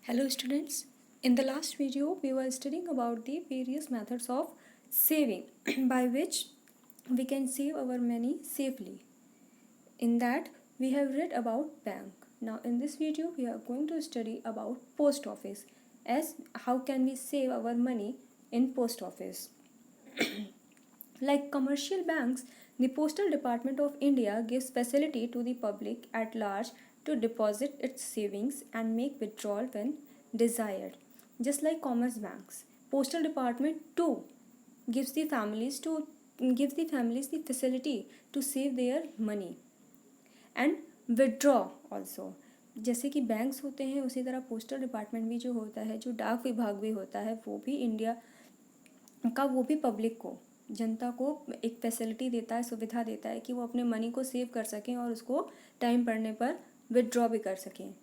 Hello students, in the last video we were studying about the various methods of saving by which we can save our money safely. In that we have read about bank. Now in this video we are going to study about post office as how can we save our money in post office. Like commercial banks, the Postal Department of India gives facility to the public at large to deposit its savings and make withdrawal when desired. Just like commerce banks, Postal Department too gives the families the facility to save their money and withdraw also. जैसे कि banks होते हैं उसी तरह postal department भी जो होता है, जो डाक विभाग भी होता है, वो भी इंडिया का वो भी पब्लिक को, जनता को एक फैसिलिटी देता है, सुविधा देता है कि वो अपने मनी को सेव कर सकें और उसको टाइम पड़ने पर विदड्रॉ भी कर सकें.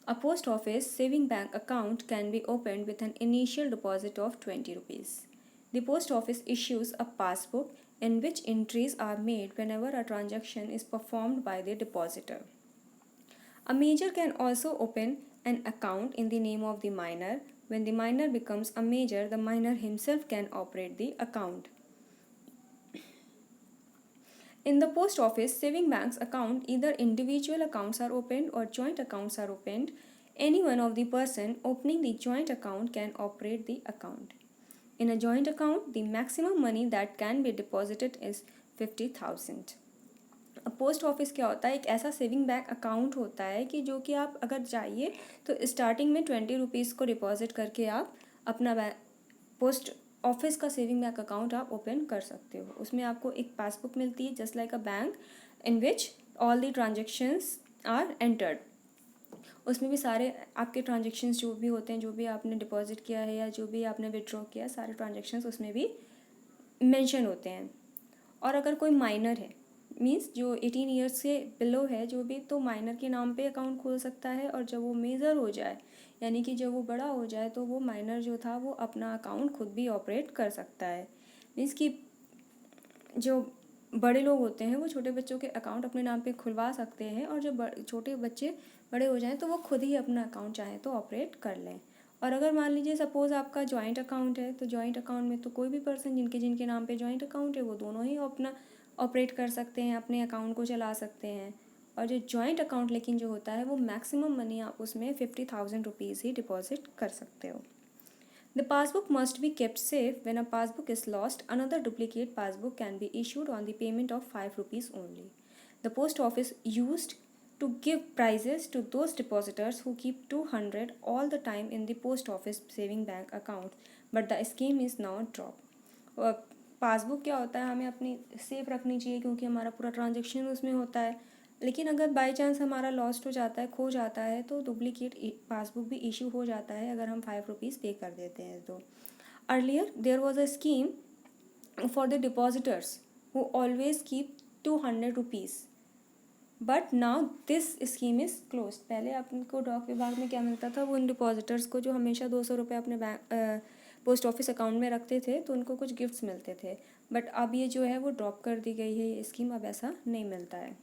A post office saving bank account can be opened with an initial deposit of 20 rupees. The post office issues a passbook in which entries are made whenever a transaction is performed by the depositor. A major can also open an account in the name of the minor. When the minor becomes a major, the minor himself can operate the account. In the post office saving bank's account, either individual accounts are opened or joint accounts are opened. Any one of the person opening the joint account can operate the account. In a joint account, the maximum money that can be deposited is 50,000. Post office क्या होता है, एक ऐसा saving bank account होता है कि जो कि आप अगर चाहिए तो स्टार्टिंग में 20 रुपीज़ को डिपॉजिट करके आप अपना पोस्ट ऑफिस का सेविंग बैंक अकाउंट आप ओपन कर सकते हो. उसमें आपको एक पासबुक मिलती है just like a bank in which all the transactions are entered. उसमें भी सारे आपके ट्रांजेक्शन्स जो भी होते हैं, जो भी आपने डिपॉजिट किया है या जो भी आपने विड्रॉ किया, सारे ट्रांजेक्शन्स उसमें भी मेंशन होते हैं. और अगर कोई माइनर है, मीन्स जो 18 ईयर्स से बिलो है जो भी, तो माइनर के नाम पे अकाउंट खोल सकता है. और जब वो मेजर हो जाए, यानी कि जब वो बड़ा हो जाए, तो वो माइनर जो था वो अपना अकाउंट खुद भी ऑपरेट कर सकता है. मीन्स कि जो बड़े लोग होते हैं वो छोटे बच्चों के अकाउंट अपने नाम पे खुलवा सकते हैं, और जब छोटे बच्चे बड़े हो जाएं तो वो खुद ही अपना अकाउंट चाहे तो ऑपरेट कर लें. और अगर मान लीजिए सपोज़ आपका जॉइंट अकाउंट है, तो जॉइंट अकाउंट में तो कोई भी पर्सन जिनके जिनके नाम पे जॉइंट अकाउंट है वो दोनों ही अपना ऑपरेट कर सकते हैं, अपने अकाउंट को चला सकते हैं. और जो जॉइंट अकाउंट लेकिन जो होता है वो मैक्सिमम मनी आप उसमें 50,000 रुपीज़ ही डिपॉजिट कर सकते हो. The passbook must be kept safe. When a passbook is lost, another duplicate passbook can be issued on the payment of 5 rupees only. The post office used to give prizes to those depositors who keep 200 all the time in the post office saving bank account, but the scheme is now dropped. Passbook क्या होता है, हमें अपनी safe रखनी चाहिए क्योंकि हमारा पूरा ट्रांजेक्शन उसमें होता है. लेकिन अगर बाई चांस हमारा लॉस्ट हो जाता है, खो जाता है, तो डुप्लीकेट पासबुक भी इशू हो जाता है अगर हम 5 रुपीज़ पे कर देते हैं तो. Earlier there was a scheme for the depositors who always keep 200 rupees, but now this scheme is close. पहले आपको डाक विभाग में क्या मिलता था, वो उन डिपॉजिटर्स को जो हमेशा 200 रुपये अपने बैंक पोस्ट ऑफिस अकाउंट में रखते थे तो उनको कुछ गिफ्ट्स मिलते थे. बट अब ये जो है वो ड्रॉप कर दी गई है ये स्कीम, अब ऐसा नहीं मिलता है.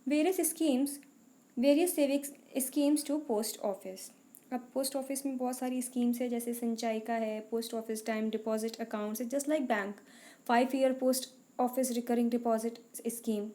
Various savings schemes to post office. अब पोस्ट ऑफिस में बहुत सारी स्कीम्स है, जैसे संचय का है, post office time deposit accounts है, just like bank. 5 year post office recurring deposit scheme.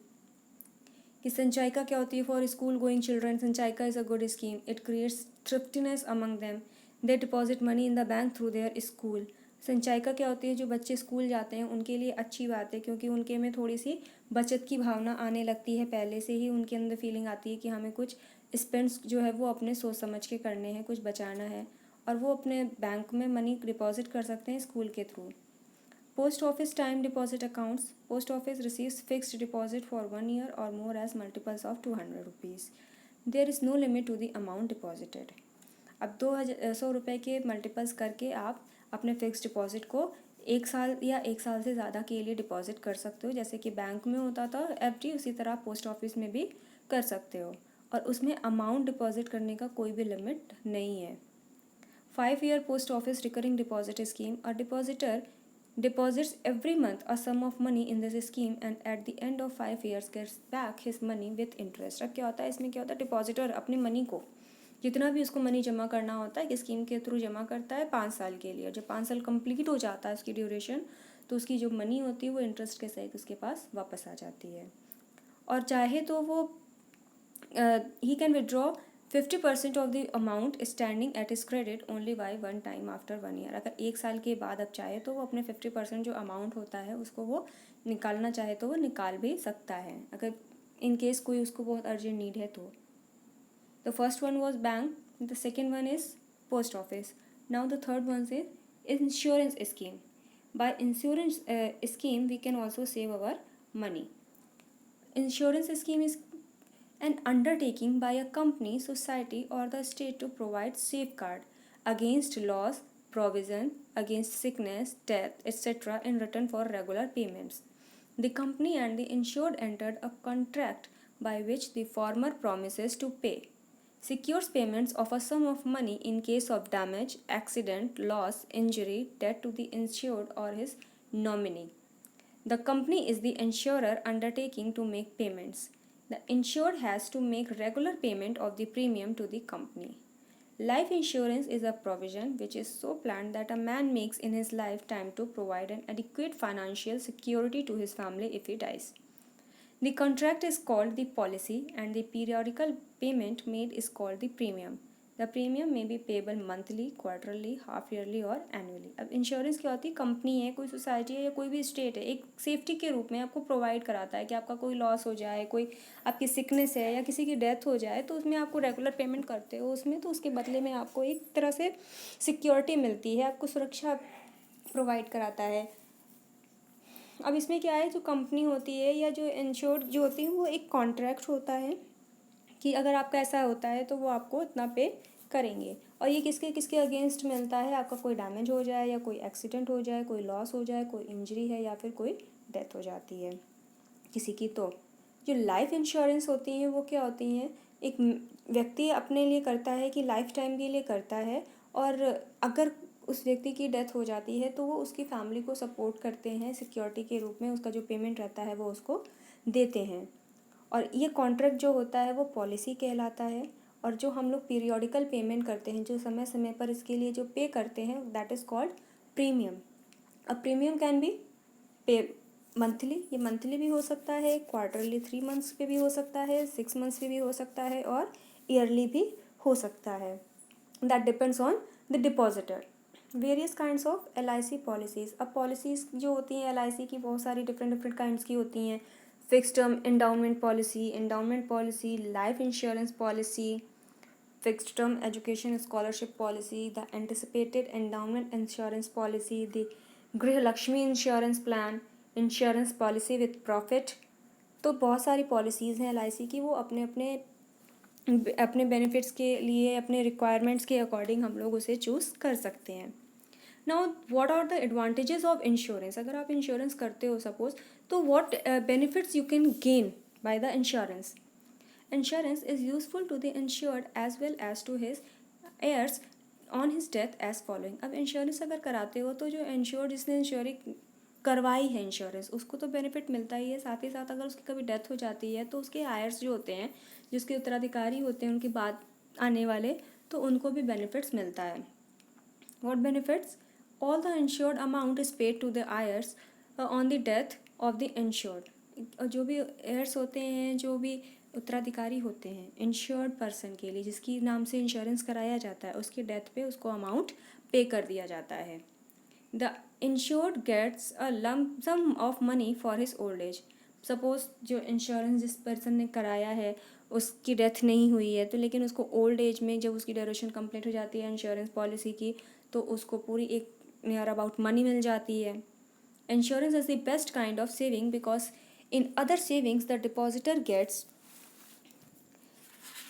कि संचयिका क्या होती है, for school going children Sanchayika is a good scheme. It creates thriftiness among them. They deposit money in the bank through their school. Sanchayika क्या होती है, जो बच्चे school जाते हैं उनके लिए अच्छी बात है, क्योंकि उनके में थोड़ी सी बचत की भावना आने लगती है. पहले से ही उनके अंदर फीलिंग आती है कि हमें कुछ स्पेंड्स जो है वो अपने सोच समझ के करने हैं, कुछ बचाना है, और वो अपने बैंक में मनी डिपॉजिट कर सकते हैं स्कूल के through. Post office time deposit accounts. Post office receives fixed deposit for 1 year or more as multiples of 200 rupees. There is no limit to the amount deposited. अब 200 रुपये के multiples करके आप अपने फिक्स डिपॉजिट को 1 साल या 1 साल से ज़्यादा के लिए डिपॉजिट कर सकते हो. जैसे कि बैंक में होता था एफडी, उसी तरह पोस्ट ऑफिस में भी कर सकते हो, और उसमें अमाउंट डिपॉजिट करने का कोई भी लिमिट नहीं है. 5 year post office recurring deposit scheme. A depositor deposits every month a sum of money in this scheme and at the end of 5 years gets back his money with interest. अब क्या होता है, इसमें क्या होता है, डिपॉजिटर अपने money को जितना भी उसको मनी जमा करना होता है, एक स्कीम के थ्रू जमा करता है 5 साल के लिए। जब 5 साल कंप्लीट हो जाता है उसकी ड्यूरेशन, तो उसकी जो मनी होती है वो इंटरेस्ट के सहित उसके पास वापस आ जाती है। और चाहे तो वो he can withdraw 50% of the amount standing at his credit only by one time after 1 year। अगर 1 साल के बाद अब चाहे तो वो अपने 50% जो अमाउंट होता है उसको वो निकालना चाहे तो वो निकाल भी सकता है, अगर इन केस कोई उसको बहुत अर्जेंट नीड है तो। The first one was bank, the second one is post office. Now the third one is insurance scheme. By insurance scheme we can also save our money. Insurance scheme is an undertaking by a company, society or the state to provide safeguard against loss, provision against sickness, death, etc. in return for regular payments. The company and the insured entered a contract by which the former promises to pay, secures payments of a sum of money in case of damage, accident, loss, injury, death to the insured or his nominee. The company is the insurer undertaking to make payments. The insured has to make regular payment of the premium to the company. Life insurance is a provision which is so planned that a man makes in his lifetime to provide an adequate financial security to his family if he dies. The contract is called the policy and the periodical payment made is called the premium. The premium may be payable monthly, quarterly, half yearly और annually. अब insurance क्या होती है, company है, कोई society है या कोई भी स्टेट है, एक सेफ्टी के रूप में आपको प्रोवाइड कराता है कि आपका कोई लॉस हो जाए, कोई आपकी सिकनेस है या किसी की डेथ हो जाए तो उसमें आपको रेगुलर पेमेंट करते हो उसमें, तो उसके बदले में आपको एक तरह से सिक्योरिटी मिलती है, आपको सुरक्षा प्रोवाइड कराता है। अब इसमें क्या है, जो कंपनी होती है या जो इंश्योर्ड जो होती है वो एक कॉन्ट्रैक्ट होता है कि अगर आपका ऐसा होता है तो वो आपको इतना पे करेंगे। और ये किसके किसके अगेंस्ट मिलता है, आपका कोई डैमेज हो जाए या कोई एक्सीडेंट हो जाए, कोई लॉस हो जाए, कोई इंजरी है या फिर कोई डेथ हो जाती है किसी की। तो जो लाइफ इंश्योरेंस होती हैं वो क्या होती हैं, एक व्यक्ति अपने लिए करता है कि लाइफ टाइम के लिए करता है, और अगर उस व्यक्ति की डेथ हो जाती है तो वो उसकी फैमिली को सपोर्ट करते हैं, सिक्योरिटी के रूप में उसका जो पेमेंट रहता है वो उसको देते हैं। और ये कॉन्ट्रैक्ट जो होता है वो पॉलिसी कहलाता है। और जो हम लोग पीरियोडिकल पेमेंट करते हैं, जो समय समय पर इसके लिए जो पे करते हैं, दैट इज़ कॉल्ड प्रीमियम। अब प्रीमियम कैन बी पे मंथली, ये मंथली भी हो सकता है, क्वार्टरली 3 मंथ्स पे भी हो सकता है, 6 मंथ्स पे भी हो सकता है और ईयरली भी हो सकता है। That depends on the depositor. Various kinds of LIC policies. अब पॉलिसीज़ जो होती हैं LIC की बहुत सारी डिफरेंट काइंड्स की होती हैं। Fix term endowment policy, life insurance policy, fixed term education scholarship policy, the anticipated endowment insurance policy, the Griha Lakshmi insurance plan, insurance policy with profit. तो बहुत सारी पॉलिसीज़ हैं LIC की, वो अपने अपने बेनिफिट्स के लिए, अपने रिक्वायरमेंट्स के अकॉर्डिंग हम लोग उसे चूज़ कर सकते हैं। Now what are the advantages of insurance. अगर आप इंश्योरेंस करते हो सपोज, तो what benefits you can gain by the insurance. Insurance is useful to the insured as well as to his heirs on his death as following. अब insurance अगर कराते हो तो जो इंश्योर्ड जिसने इंश्योरिंग करवाई है इंश्योरेंस, उसको तो बेनिफिट मिलता ही है, साथ ही साथ अगर उसकी कभी डेथ हो जाती है तो उसके heirs जो होते हैं, जिसके उत्तराधिकारी होते हैं उनके बाद आने वाले, तो उनको भी बेनिफिट्स मिलता है। What benefits? All the insured amount is paid to the heirs on the death of the insured। जो भी heirs होते हैं, जो भी उत्तराधिकारी होते हैं इंश्योर्ड पर्सन के लिए, जिसकी नाम से इंश्योरेंस कराया जाता है, उसकी डेथ पे उसको अमाउंट पे कर दिया जाता है। The insured gets a lump sum of money for his old age. Suppose जो इंश्योरेंस जिस पर्सन ने कराया है उसकी डेथ नहीं हुई है, तो लेकिन उसको ओल्ड एज में जब उसकी ड्यूरेशन कंप्लीट हो जाती है इंश्योरेंस पॉलिसी की, तो उसको पूरी एक नियर अबाउट मनी मिल जाती है। Insurance is the best kind of saving because in other savings the depositor gets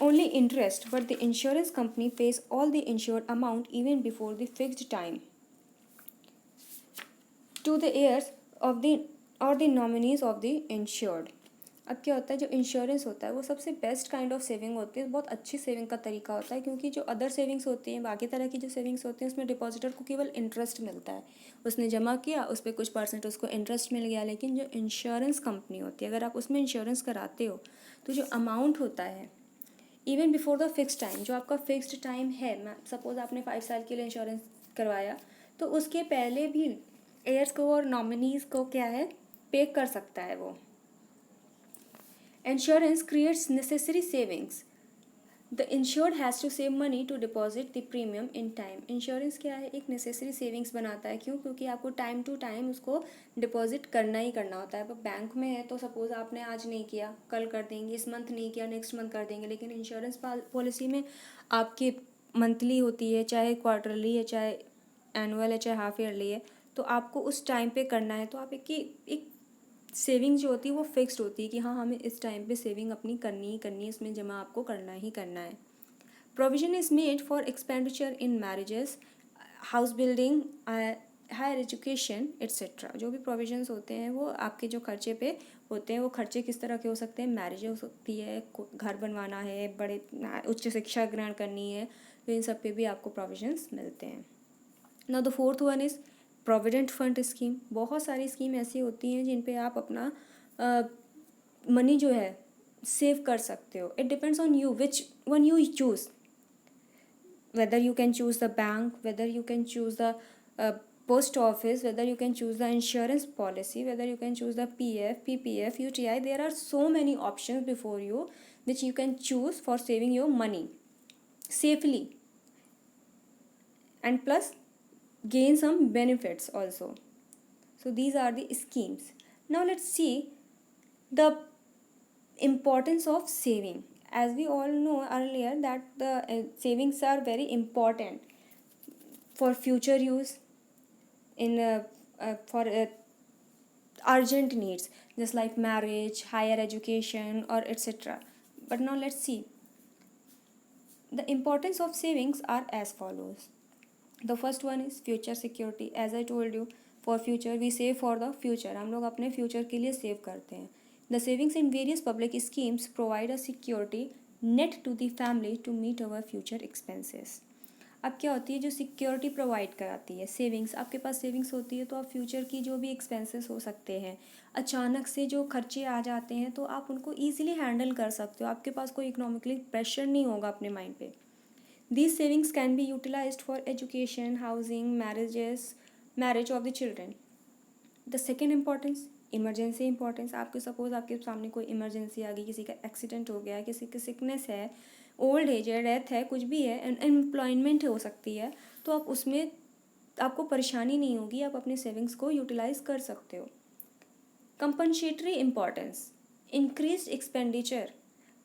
only interest, but the insurance company pays all the insured amount even before the fixed time to the heirs of the or the nominees of the insured। अब क्या होता है, जो insurance होता है वो सबसे best kind of saving होती है, बहुत अच्छी सेविंग का तरीका होता है, क्योंकि जो अदर सेविंग्स होती हैं, बाकी तरह की जो सेविंग्स होती हैं, उसमें डिपॉजिटर को केवल इंटरेस्ट मिलता है, उसने जमा किया उस पर कुछ परसेंट उसको इंटरेस्ट मिल गया। लेकिन जो इंश्योरेंस कंपनी होती है, अगर आप उसमें इंश्योरेंस कराते हो तो जो अमाउंट होता है even before the fix time, जो आपका फिक्स्ड टाइम है, सपोज आपने 5 साल के लिए इंश्योरेंस करवाया, तो उसके पहले भी एयर्स को और नॉमिनीज को क्या है, पे कर सकता है वो। Insurance creates necessary savings. The insured has to save money to deposit the premium in time. Insurance क्या है, एक नेसेसरी सेविंग्स बनाता है। क्यों? क्योंकि आपको टाइम टू टाइम उसको डिपॉजिट करना ही करना होता है। अब बैंक में है तो सपोज आपने आज नहीं किया, कल कर देंगे, इस मंथ नहीं किया, नेक्स्ट मंथ कर देंगे। लेकिन इंश्योरेंस पॉलिसी में आपकी मंथली होती है, चाहे क्वार्टरली है, चाहे एनुअल है, चाहे हाफ ईयरली है, तो आपको उस टाइम पे करना है। तो आप एक सेविंग जो होती है वो फिक्स्ड होती है कि हाँ, हमें इस टाइम पे सेविंग अपनी करनी ही करनी है, इसमें जमा आपको करना ही करना है। Provision is made for expenditure in marriages, house building, higher education etcetera. जो भी प्रोविजंस होते हैं वो आपके जो खर्चे पे होते हैं, वो खर्चे किस तरह के हो सकते हैं? मैरिज हो सकती है, घर बनवाना है, बड़े उच्च शिक्षा ग्रहण करनी है, तो इन सब पे भी आपको प्रोविजंस मिलते हैं। Now the fourth one is provident fund scheme. बहुत सारी स्कीम ऐसी होती हैं जिन पे आप अपना मनी जो है सेव कर सकते हो। It depends on you which one you choose, whether you can choose the bank, whether you can choose the post office, whether you can choose the insurance policy, whether you can choose the PF, PPF, UTI. There are so many options before you which you can choose for saving your money safely, and plus gain some benefits also. So these are the schemes. Now let's see the importance of saving. As we all know earlier that the savings are very important for future use, in for urgent needs, just like marriage, higher education, or etc. But now let's see the importance of savings are as follows. The first one is future security. As I told you, for future we save for the future. हम लोग अपने future के लिए save करते हैं. The savings in various public schemes provide a security net to the family to meet our future expenses. अब क्या होती है, जो सिक्योरिटी प्रोवाइड कराती है सेविंग्स। आपके पास सेविंग्स होती है तो आप फ्यूचर की जो भी एक्सपेंसेस हो सकते हैं, अचानक से जो खर्चे आ जाते हैं, तो आप उनको ईजिली हैंडल कर सकते हो। आपके पास कोई इकोनॉमिकली प्रेशर नहीं होगा अपने माइंड पे। These savings can be utilized for education, housing, marriage of the children. The second importance, emergency importance. आपके सपोज आपके सामने कोई इमरजेंसी आ गई, किसी का एक्सीडेंट हो गया है, किसी की सिकनेस है, ओल्ड एज है, डेथ है, कुछ भी है, अनएम्प्लॉयमेंट हो सकती है, तो आप उसमें आपको परेशानी नहीं होगी, आप अपने सेविंग्स को यूटिलाइज कर सकते हो। Compensatory importance, increase expenditure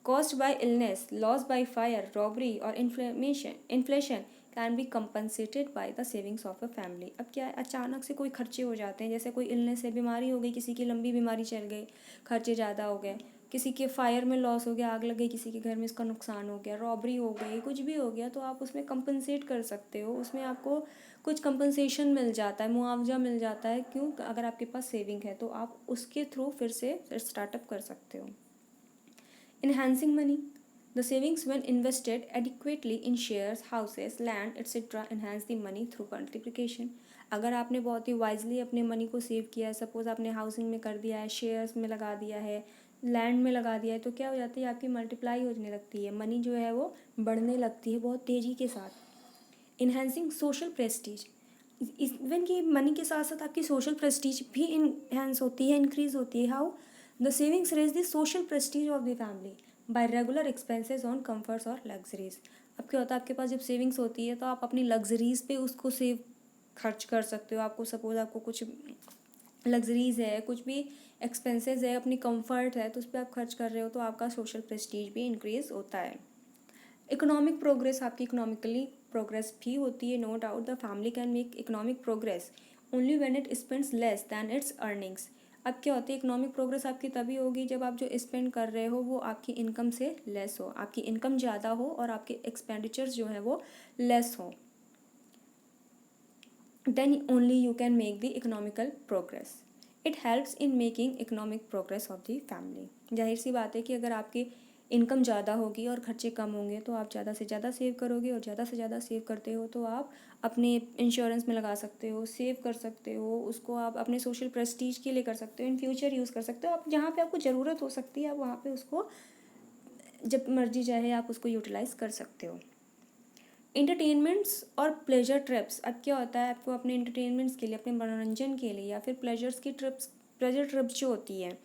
caused by illness, loss by fire, robbery or inflation can be compensated by the savings of a family. अब क्या है, अचानक से कोई खर्चे हो जाते हैं, जैसे कोई इलनेस है, बीमारी हो गई, किसी की लंबी बीमारी चल गई, खर्चे ज़्यादा हो गए, किसी के फायर में लॉस हो गया, आग लग गई, किसी के घर में इसका नुकसान हो गया, रॉबरी हो गई, कुछ भी हो गया, तो आप उसमें कंपनसेट कर सकते हो। उसमें आपको कुछ कंपनसेशन मिल जाता है, मुआवजा मिल जाता है। क्यों? अगर आपके पास सेविंग है तो आप उसके थ्रू फिर से स्टार्टअप कर सकते हो। Enhancing money. The savings, when invested adequately in shares, houses, land, etc., enhance the money through multiplication. अगर आपने बहुत ही वाइजली अपने मनी को सेव किया है, सपोज आपने हाउसिंग में कर दिया है, शेयर्स में लगा दिया है, लैंड में लगा दिया है, तो क्या हो जाती है, आपकी मल्टीप्लाई होने लगती है, मनी जो है वो बढ़ने लगती है बहुत तेज़ी के साथ। Enhancing social Prestige. इवन कि मनी के साथ साथ आपकी सोशल प्रेस्टीज भी इनहेंस होती है, इंक्रीज होती है। How? The savings raise the social prestige of the family by regular expenses on comforts और लग्जरीज। अब क्या होता है, आपके पास जब सेविंग्स होती है तो आप अपनी लग्जरीज पे उसको सेव खर्च कर सकते हो। आपको सपोज आपको कुछ लग्जरीज है, कुछ भी एक्सपेंसेस है, अपनी कंफर्ट है, तो उस पर आप खर्च कर रहे हो, तो आपका सोशल प्रेस्टीज भी इंक्रीज होता है। इकोनॉमिक प्रोग्रेस, आपकी इकोनॉमिकली प्रोग्रेस भी होती है। No doubt the family can make economic progress only when it spends less than its earnings. अब क्या होती है, इकोनॉमिक प्रोग्रेस आपकी तभी होगी जब आप जो स्पेंड कर रहे हो वो आपकी इनकम से लेस हो, आपकी इनकम ज़्यादा हो और आपके एक्सपेंडिचर्स जो है वो लेस हो। Then only you can make the economical progress. It helps in making economic progress of the family. जाहिर सी बात है कि अगर आपकी इनकम ज़्यादा होगी और खर्चे कम होंगे तो आप ज़्यादा से ज़्यादा सेव करोगे, और ज़्यादा से ज़्यादा सेव करते हो तो आप अपने इंश्योरेंस में लगा सकते हो, सेव कर सकते हो, उसको आप अपने सोशल प्रेस्टीज के लिए कर सकते हो, इन फ्यूचर यूज़ कर सकते हो। आप जहाँ पे आपको ज़रूरत हो सकती है आप वहाँ पे उसको जब मर्जी चाहे आप उसको यूटिलाइज़ कर सकते हो। इंटरटेनमेंट्स और प्लेजर ट्रिप्स, अब क्या होता है, आपको अपने इंटरटेनमेंट्स के लिए, अपने मनोरंजन के लिए या फिर प्लेजर ट्रिप्स जो होती है,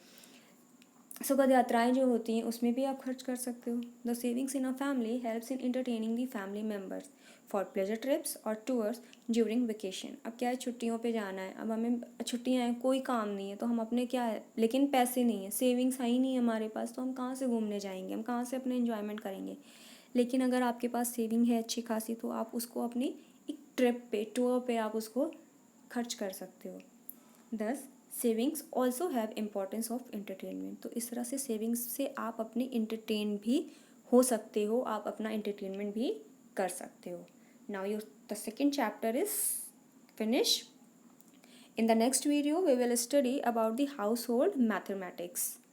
सुखद यात्राएं जो होती हैं, उसमें भी आप खर्च कर सकते हो। The savings in a family helps in entertaining the family members for pleasure trips और टूर्स ड्यूरिंग वेकेशन। अब क्या है, छुट्टियों पे जाना है, अब हमें छुट्टियां हैं, कोई काम नहीं है, तो हम अपने क्या है, लेकिन पैसे नहीं है, सेविंग्स है ही नहीं है हमारे पास, तो हम कहाँ से घूमने जाएंगे, हम कहाँ से अपने एंजॉयमेंट करेंगे। लेकिन अगर आपके पास सेविंग है अच्छी खासी, तो आप उसको अपनी एक ट्रिप पे, टूर पे आप उसको खर्च कर सकते हो। दस, savings also have importance of entertainment. तो इस तरह से सेविंग्स से आप अपनी इंटरटेन भी हो सकते हो, आप अपना एंटरटेनमेंट भी कर सकते हो। Now your the second chapter is finish. In the next video, we will study about the household mathematics.